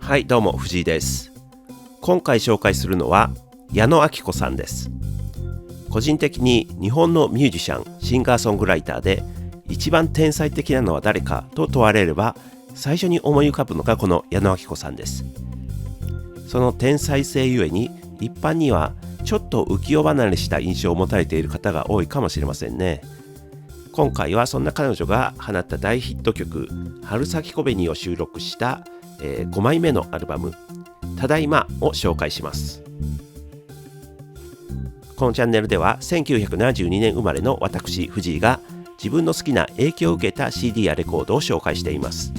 はい、どうも藤井です。今回紹介するのは矢野顕子さんです。個人的に日本のミュージシャン、シンガーソングライターで一番天才的なのは誰かと問われれば、最初に思い浮かぶのがこの矢野顕子さんです。その天才性ゆえに一般にはちょっと浮世離れした印象を持たれている方が多いかもしれませんね。今回はそんな彼女が放った大ヒット曲春咲小紅を収録した5枚目のアルバムただいまを紹介します。このチャンネルでは1972年生まれの私藤井が自分の好きな影響を受けた CD やレコードを紹介しています。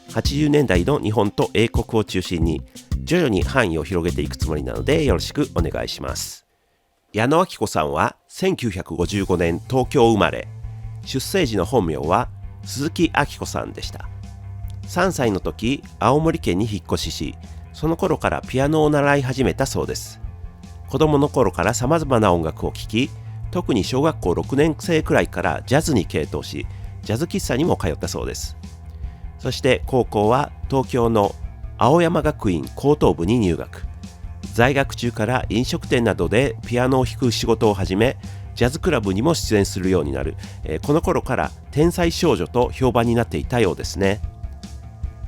80年代の日本と英国を中心に徐々に範囲を広げていくつもりなのでよろしくお願いします。矢野顕子さんは1955年東京生まれ、出生時の本名は鈴木明子さんでした。3歳の時、青森県に引っ越しし、その頃からピアノを習い始めたそうです。子供の頃から様々な音楽を聴き、特に小学校6年生くらいからジャズに傾倒し、ジャズ喫茶にも通ったそうです。そして高校は東京の青山学院高等部に入学。在学中から飲食店などでピアノを弾く仕事を始め、ジャズクラブにも出演するようになる、この頃から天才少女と評判になっていたようですね。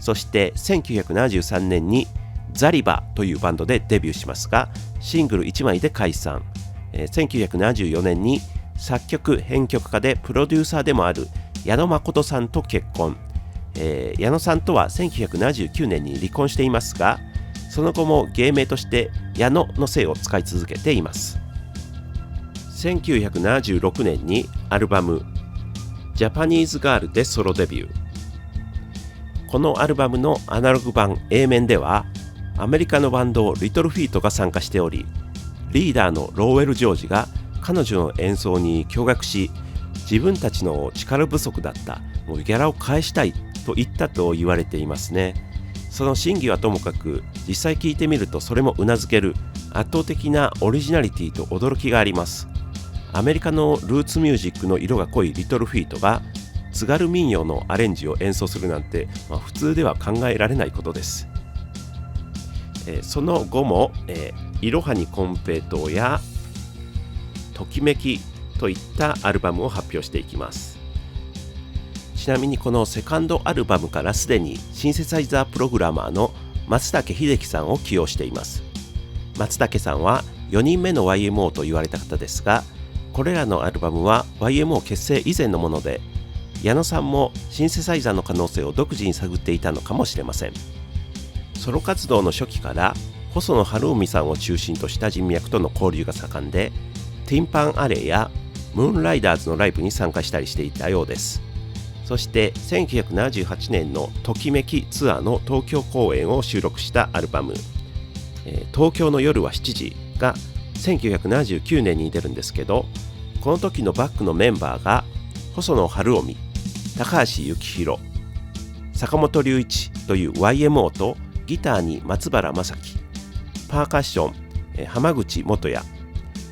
そして1973年にザリバというバンドでデビューしますが、シングル1枚で解散。1974年に作曲編曲家でプロデューサーでもある矢野誠さんと結婚。矢野さんとは1979年に離婚していますが、その後も芸名として矢野の姓を使い続けています。1976年にアルバムジャパニーズガールでソロデビュー。このアルバムのアナログ版 A 面ではアメリカのバンドリトルフィートが参加しており、リーダーのローウェル・ジョージが彼女の演奏に驚愕し、自分たちの力不足だった、もうギャラを返したいと言ったと言われていますね。その真偽はともかく、実際聞いてみるとそれもうなずける圧倒的なオリジナリティと驚きがあります。アメリカのルーツミュージックの色が濃いリトルフィートが津軽民謡のアレンジを演奏するなんて、普通では考えられないことです。その後も、いろはにコンペイトーやときめきといったアルバムを発表していきます。ちなみにこのセカンドアルバムからすでにシンセサイザープログラマーの松竹秀樹さんを起用しています。松竹さんは4人目の YMO と言われた方ですが、これらのアルバムは YMO 結成以前のもので、矢野さんもシンセサイザーの可能性を独自に探っていたのかもしれません。ソロ活動の初期から細野晴臣さんを中心とした人脈との交流が盛んで、ティンパンアレイやムーンライダーズのライブに参加したりしていたようです。そして1978年のときめきツアーの東京公演を収録したアルバム、東京の夜は7時が1979年に出るんですけど、この時のバックのメンバーが細野晴臣、高橋幸宏、坂本龍一という YMO と、ギターに松原正樹、パーカッション浜口元也、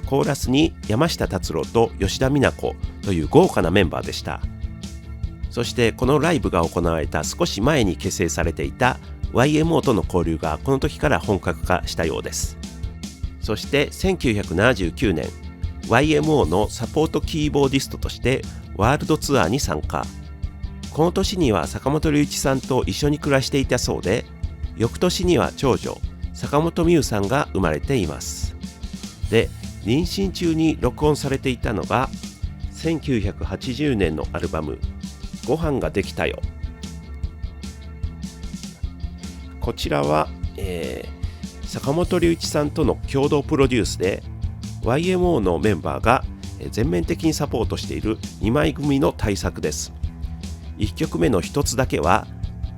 コーラスに山下達郎と吉田美奈子という豪華なメンバーでした。そしてこのライブが行われた少し前に結成されていた YMO との交流がこの時から本格化したようです。そして1979年 YMO のサポートキーボーディストとしてワールドツアーに参加。この年には坂本龍一さんと一緒に暮らしていたそうで、翌年には長女坂本美羽さんが生まれています。で、妊娠中に録音されていたのが1980年のアルバムご飯ができたよ。こちらは、坂本龍一さんとの共同プロデュースで YMO のメンバーが全面的にサポートしている2枚組の大作です。1曲目の一つだけは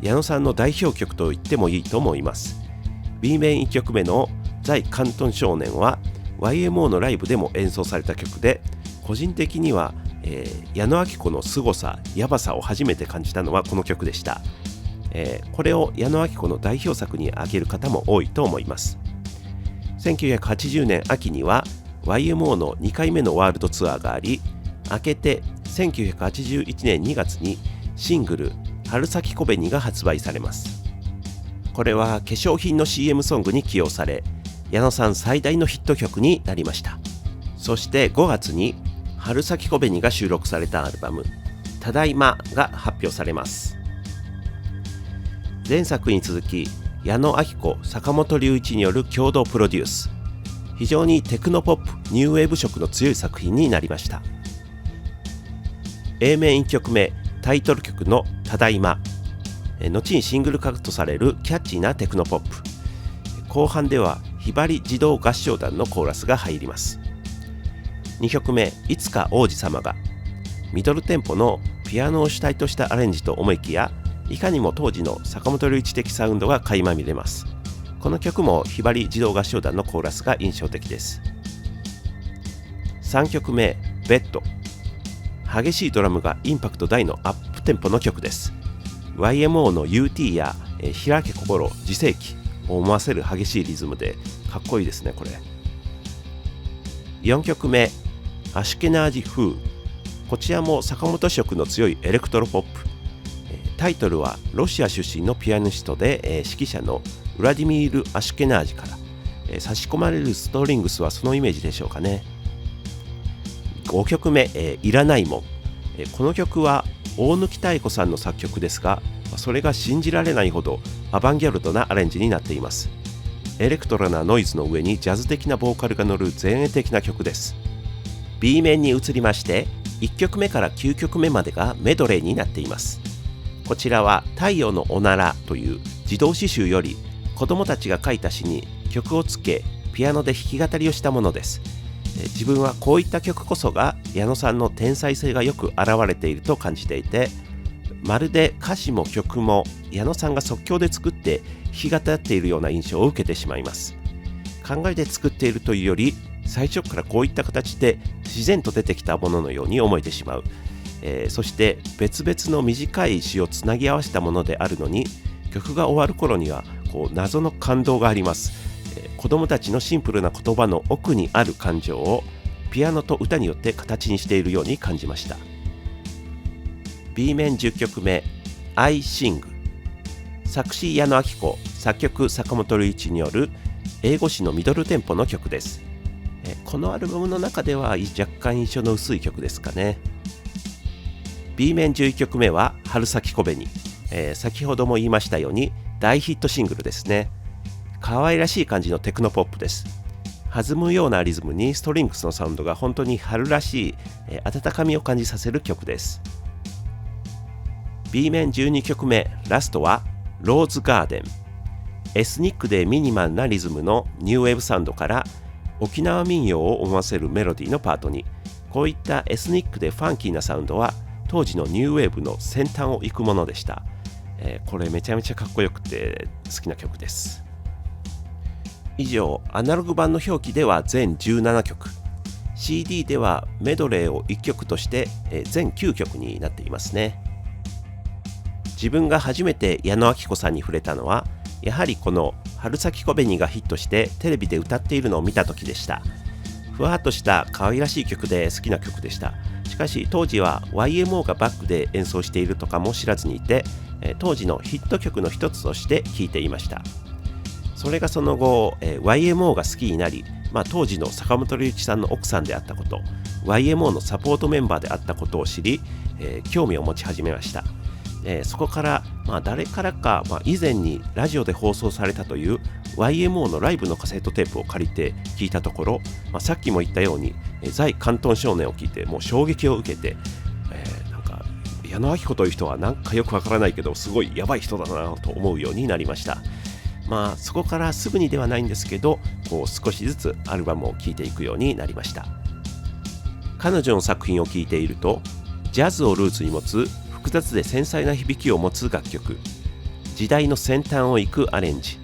矢野さんの代表曲と言ってもいいと思います。 B 面1曲目の在広東少年は YMO のライブでも演奏された曲で、個人的には、矢野顕子の凄さやばさを初めて感じたのはこの曲でした。これを矢野顕子の代表作に挙げる方も多いと思います。1980年秋には YMO の2回目のワールドツアーがあり、明けて1981年2月にシングル春咲小紅が発売されます。これは化粧品の CM ソングに起用され、矢野さん最大のヒット曲になりました。そして5月に春咲小紅が収録されたアルバムただいまが発表されます。前作に続き矢野顕子、坂本龍一による共同プロデュース、非常にテクノポップニューウェーブ色の強い作品になりました。 A 面1曲目タイトル曲のただいま、後にシングル化とされるキャッチーなテクノポップ、後半ではひばり児童合唱団のコーラスが入ります。2曲目いつか王子様が、ミドルテンポのピアノを主体としたアレンジと思いきや、いかにも当時の坂本龍一的サウンドが垣間見れます。この曲もひばり児童合唱団のコーラスが印象的です。3曲目ベッド、激しいドラムがインパクト大のアップテンポの曲です。 YMO の UT や開け心自世紀を思わせる激しいリズムでかっこいいですね。これ4曲目アシュケナージ風、こちらも坂本色の強いエレクトロポップ、タイトルはロシア出身のピアニストで指揮者のウラディミール・アシュケナージから、差し込まれるストリングスはそのイメージでしょうかね。5曲目いらないもん、この曲は大貫妙子さんの作曲ですが、それが信じられないほどアバンギャルドなアレンジになっています。エレクトロなノイズの上にジャズ的なボーカルが乗る前衛的な曲です。 B 面に移りまして、1曲目から9曲目までがメドレーになっています。こちらは太陽のおならという児童詩集より子どもたちが書いた詩に曲をつけ、ピアノで弾き語りをしたものです。自分はこういった曲こそが矢野さんの天才性がよく現れていると感じていて、まるで歌詞も曲も矢野さんが即興で作って弾き語っているような印象を受けてしまいます。考えて作っているというより、最初からこういった形で自然と出てきたもののように思えてしまう。そして別々の短い詩をつなぎ合わせたものであるのに、曲が終わる頃には謎の感動があります。子供たちのシンプルな言葉の奥にある感情をピアノと歌によって形にしているように感じました。 B 面10曲目 I Sing、 作詞矢野顕子、作曲坂本龍一による英語詞のミドルテンポの曲です。このアルバムの中では若干印象の薄い曲ですかね。 B 面11曲目は春咲小紅、先ほども言いましたように大ヒットシングルですね。可愛らしい感じのテクノポップです。弾むようなリズムにストリングスのサウンドが本当に春らしい、温かみを感じさせる曲です。 B 面12曲目ラストはローズガーデン、エスニックでミニマルなリズムのニューウェーブサウンドから沖縄民謡を思わせるメロディーのパートに、こういったエスニックでファンキーなサウンドは当時のニューウェーブの先端を行くものでした。これめちゃめちゃかっこよくて好きな曲です。以上、アナログ版の表記では全17曲、 CD ではメドレーを1曲として全9曲になっていますね。自分が初めて矢野顕子さんに触れたのは、やはりこの春咲小紅がヒットしてテレビで歌っているのを見た時でした。ふわっとした可愛らしい曲で好きな曲でした。しかし当時は YMO がバックで演奏しているとかも知らずにいて、当時のヒット曲の一つとして聴いていました。それがその後、YMO が好きになり、当時の坂本龍一さんの奥さんであったこと、YMO のサポートメンバーであったことを知り、興味を持ち始めました。そこから、誰からか、以前にラジオで放送されたという YMO のライブのカセットテープを借りて聞いたところ、さっきも言ったように在広東少年を聞いてもう衝撃を受けて、なんか矢野顕子という人はなんかよくわからないけどすごいやばい人だなと思うようになりました。そこからすぐにではないんですけど、少しずつアルバムを聴いていくようになりました。彼女の作品を聴いていると、ジャズをルーツに持つ複雑で繊細な響きを持つ楽曲、時代の先端を行くアレンジ、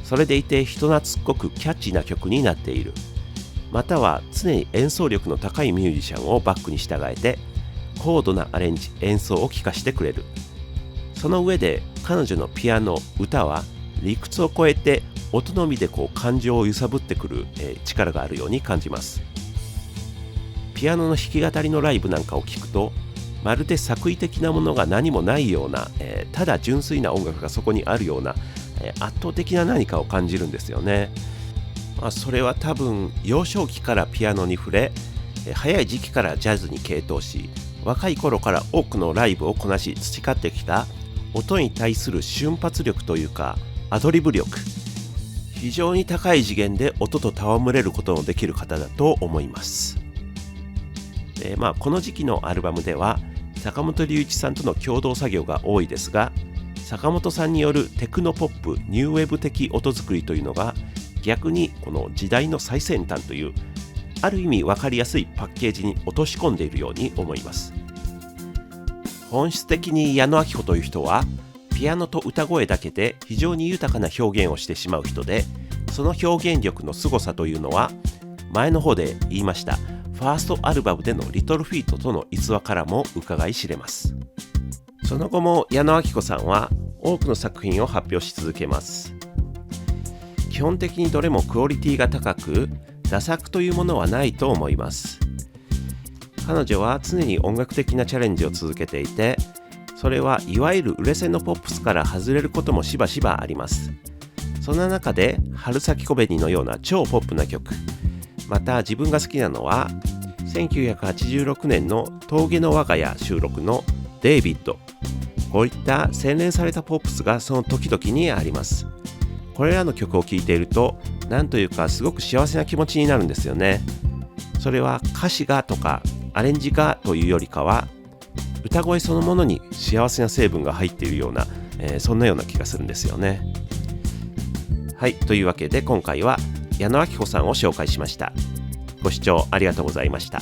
それでいて人懐っこくキャッチーな曲になっている、または常に演奏力の高いミュージシャンをバックに従えて高度なアレンジ、演奏を聴かせてくれる。その上で彼女のピアノ、歌は理屈を超えて音のみで感情を揺さぶってくる、力があるように感じます。ピアノの弾き語りのライブなんかを聞くと、まるで作為的なものが何もないような、ただ純粋な音楽がそこにあるような、圧倒的な何かを感じるんですよね。それは多分幼少期からピアノに触れ、早い時期からジャズに傾倒し、若い頃から多くのライブをこなし培ってきた音に対する瞬発力というかアドリブ力、非常に高い次元で音と戯れることのできる方だと思います。この時期のアルバムでは坂本龍一さんとの共同作業が多いですが、坂本さんによるテクノポップニューウェブ的音作りというのが逆にこの時代の最先端というある意味分かりやすいパッケージに落とし込んでいるように思います。本質的に矢野顕子という人はピアノと歌声だけで非常に豊かな表現をしてしまう人で、その表現力の凄さというのは前の方で言いましたファーストアルバムでのリトルフィートとの逸話からも伺い知れます。その後も矢野顕子さんは多くの作品を発表し続けます。基本的にどれもクオリティが高く、駄作というものはないと思います。彼女は常に音楽的なチャレンジを続けていて、それはいわゆる売れ線のポップスから外れることもしばしばあります。そんな中で春咲小紅のような超ポップな曲、また自分が好きなのは1986年の峠の我が家収録のデイビッド、こういった洗練されたポップスがその時々にあります。これらの曲を聴いているとなんというかすごく幸せな気持ちになるんですよね。それは歌詞がとかアレンジがというよりかは歌声そのものに幸せな成分が入っているような、そんなような気がするんですよね。はい、というわけで今回は矢野顕子さんを紹介しました。ご視聴ありがとうございました。